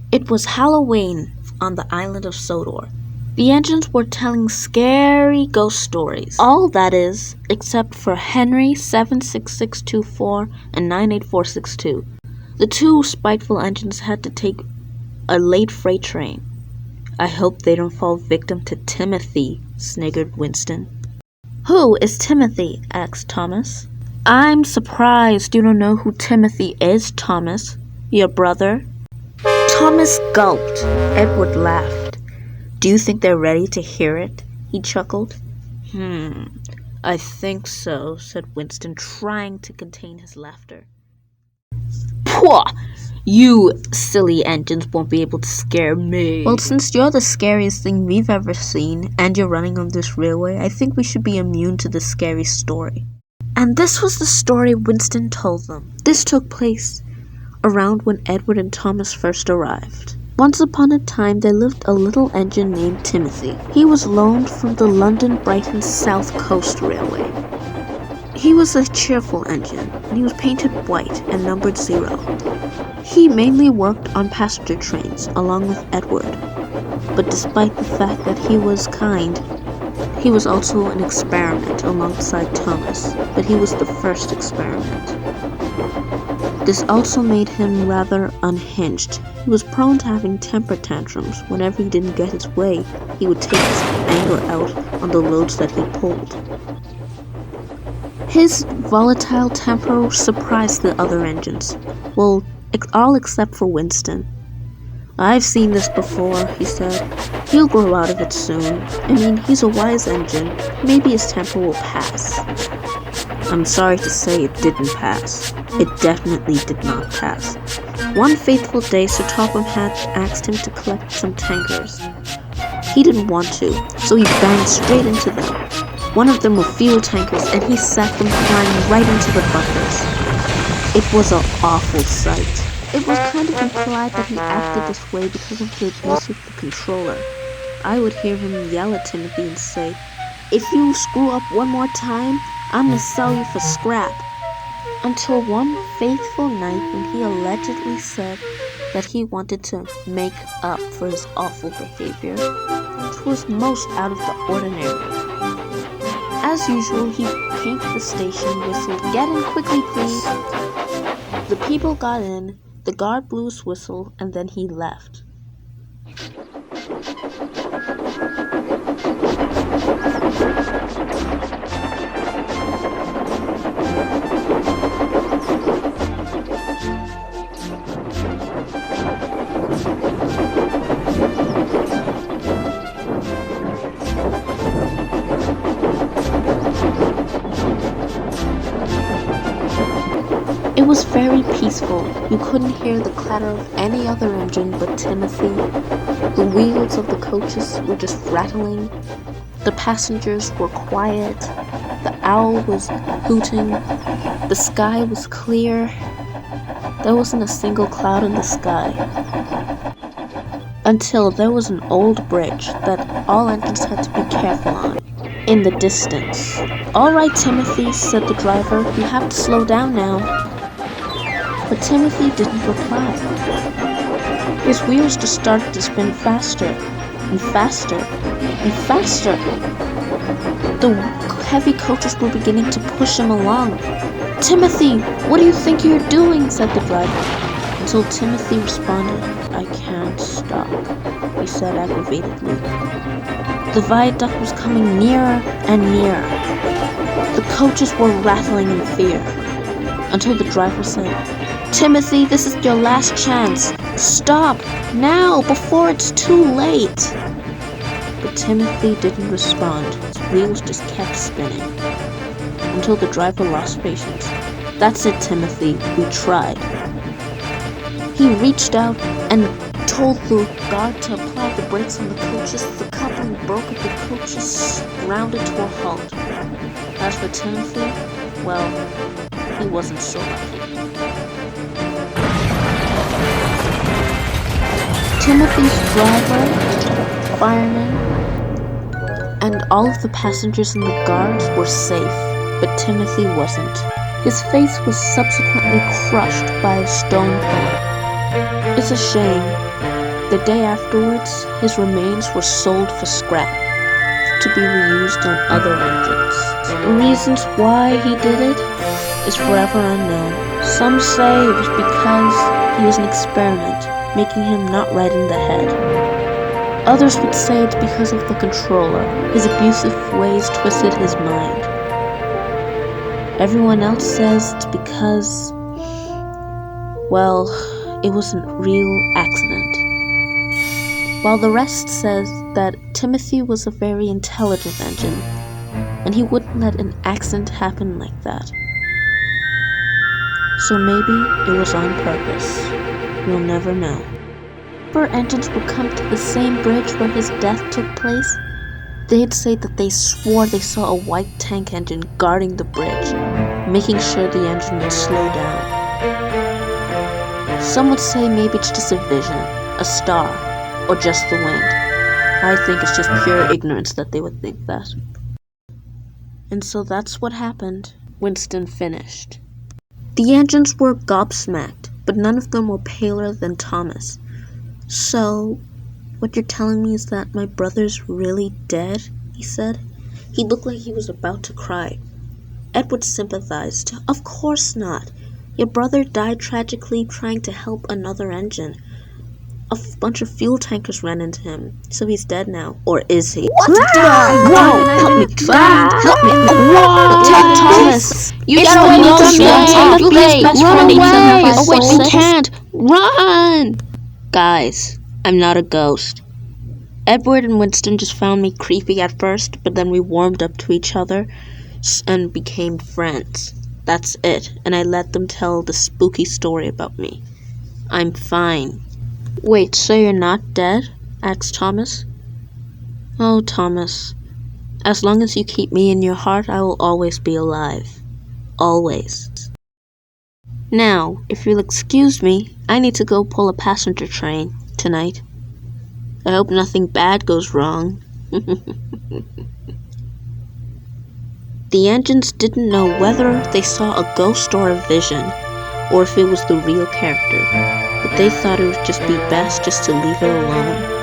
It was Halloween on the island of Sodor. The engines were telling scary ghost stories. All that is, except for Henry 76624 and 98462. The two spiteful engines had to take a late freight train. I hope they don't fall victim to Timothy, sniggered Winston. Who is Timothy? Asked Thomas. I'm surprised you don't know who Timothy is, Thomas. Your brother? Thomas gulped. Edward laughed. Do you think they're ready to hear it? He chuckled. I think so, said Winston, trying to contain his laughter. Pwah! You silly engines won't be able to scare me. Well, since you're the scariest thing we've ever seen, and you're running on this railway, I think we should be immune to this scary story. And this was the story Winston told them. This took place around when Edward and Thomas first arrived. Once upon a time, there lived a little engine named Timothy. He was loaned from the London-Brighton South Coast Railway. He was a cheerful engine, and he was painted white and numbered 0. He mainly worked on passenger trains, along with Edward. But despite the fact that he was kind, he was also an experiment alongside Thomas, but he was the first experiment. This also made him rather unhinged. He was prone to having temper tantrums. Whenever he didn't get his way, he would take his anger out on the loads that he pulled. His volatile temper surprised the other engines. Well, all except for Winston. I've seen this before, he said. He'll grow out of it soon. I mean, he's a wise engine. Maybe his temper will pass. I'm sorry to say it didn't pass. It definitely did not pass. One fateful day, Sir Topham Hatt asked him to collect some tankers. He didn't want to, so he banged straight into them. One of them were fuel tankers, and he sat them flying right into the bunkers. It was an awful sight. It was kind of implied that he acted this way because of the abuse of the controller. I would hear him yell at Timothy and say, "If you screw up one more time, I'm gonna sell you for scrap." Until one faithful night when he allegedly said that he wanted to make up for his awful behavior, which was most out of the ordinary. As usual, he painted the station, whistled, "Get in quickly, please." The people got in, the guard blew his whistle, and then he left. It was very peaceful. You couldn't hear the clatter of any other engine but Timothy. The wheels of the coaches were just rattling. The passengers were quiet. The owl was hooting. The sky was clear. There wasn't a single cloud in the sky. Until there was an old bridge that all engines had to be careful on. In the distance. "All right, Timothy," said the driver. "You have to slow down now." But Timothy didn't reply. His wheels just started to spin faster and faster and faster. The heavy coaches were beginning to push him along. "Timothy, what do you think you're doing?" said the driver. Until Timothy responded, "I can't stop," he said aggravatedly. The viaduct was coming nearer and nearer. The coaches were rattling in fear, until the driver said, "Timothy, this is your last chance. Stop, now, before it's too late." But Timothy didn't respond. His wheels just kept spinning, until the driver lost patience. "That's it, Timothy, we tried." He reached out and told the guard to apply the brakes on the coaches. The coupling broke and the coaches grounded to a halt. As for Timothy, well, he wasn't so lucky. Timothy's driver, fireman, and all of the passengers and the guards were safe, but Timothy wasn't. His face was subsequently crushed by a stone pillar. It's a shame. The day afterwards, his remains were sold for scrap to be reused on other engines. The reasons why he did it is forever unknown. Some say it was because he was an experiment, making him not right in the head. Others would say it's because of the controller. His abusive ways twisted his mind. Everyone else says it's because, well, it was a real accident. While the rest says that Timothy was a very intelligent engine, and he wouldn't let an accident happen like that. So maybe it was on purpose. We'll never know. Whenever engines would come to the same bridge where his death took place, they'd say that they swore they saw a white tank engine guarding the bridge, making sure the engine would slow down. Some would say maybe it's just a vision, a star, or just the wind. I think it's just pure ignorance that they would think that. And so that's what happened. Winston finished. The engines were gobsmacked, but none of them were paler than Thomas. "So, what you're telling me is that my brother's really dead?" he said. He looked like he was about to cry. Edward sympathized. "Of course not. Your brother died tragically trying to help another engine. A bunch of fuel tankers ran into him, so he's dead now. Or is he?" "What the? Whoa! Help me! Help me! Whoa! Take Thomas! You gotta win on the play! Run away! Oh wait, we can't! Run! Guys, I'm not a ghost. Edward and Winston just found me creepy at first, but then we warmed up to each other and became friends. That's it, and I let them tell the spooky story about me. I'm fine." "Wait, so you're not dead?" asked Thomas. "Oh, Thomas, as long as you keep me in your heart, I will always be alive. Always. Now, if you'll excuse me, I need to go pull a passenger train tonight. I hope nothing bad goes wrong." The engines didn't know whether they saw a ghost or a vision, or if it was the real character, but they thought it would just be best just to leave it alone.